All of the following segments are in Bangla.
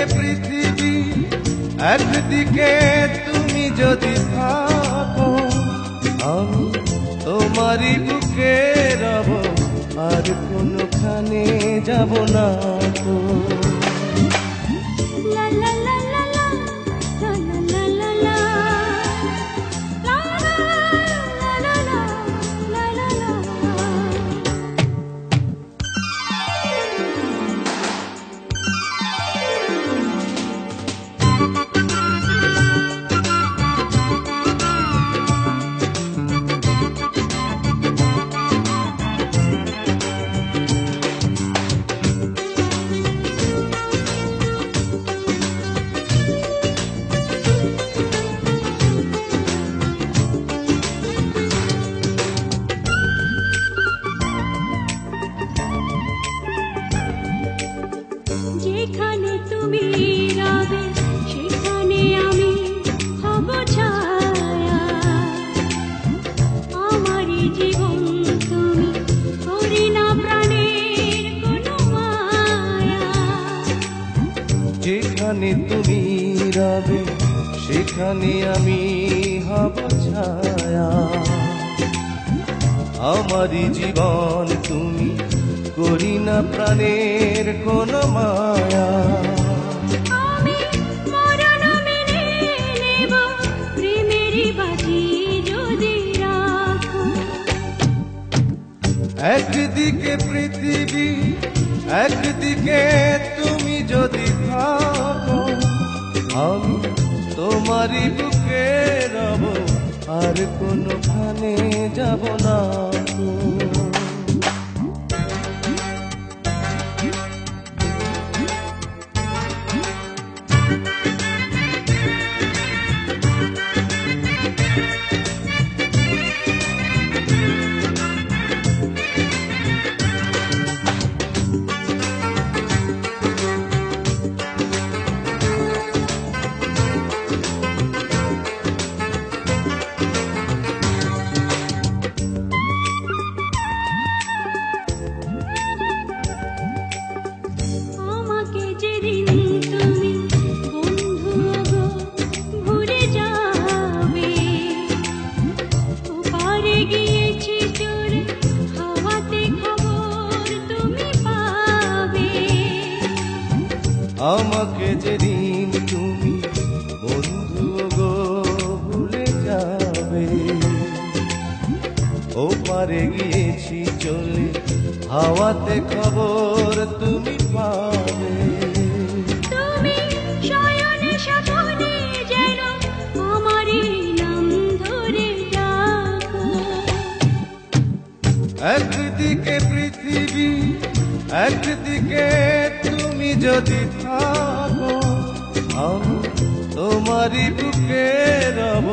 একদিকে পৃথিবী, একদিকে তুমি যদি থাকো, আমি তোমারই বুকে রব, আর কোনখানে যাব না তো। যেখানে তুমি রবে সেখানে আমি হব ছায়া, আমারই জীবন তুমি করি না প্রাণের কোনো মায়া। যেখানে তুমি রবে সেখানে আমি হব ছায়া, আমারই জীবন তুমি করি না প্রাণের কোন মায়া। আমি মরণ মেনে নেব প্রেমেরই বাজি যদি রাখো। একদিকে পৃথিবী, একদিকে তুমি যদি থাকো, আমি তোমারই বুকে রব, আর কোনখানে যাব না তো। আমাকে যেদিন তুমি বন্ধু গো ভুলে যাবে, ওপারে গিয়েছি চলে হাওয়াতে খবর তুমি পাবে। আমাকে যেদিন তুমি বন্ধু গো ভুলে যাবে, ওপারে গিয়েছি চলে হাওয়াতে খবর তুমি পাবে। তুমি শয়নে স্বপনে যেন আমারই নাম ধরে ডাকো। একদিকে পৃথিবী, একদিকে তুমি যদি থাকো, আমি তোমারই বুকে রব,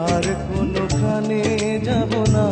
আর কোনখানে যাব না।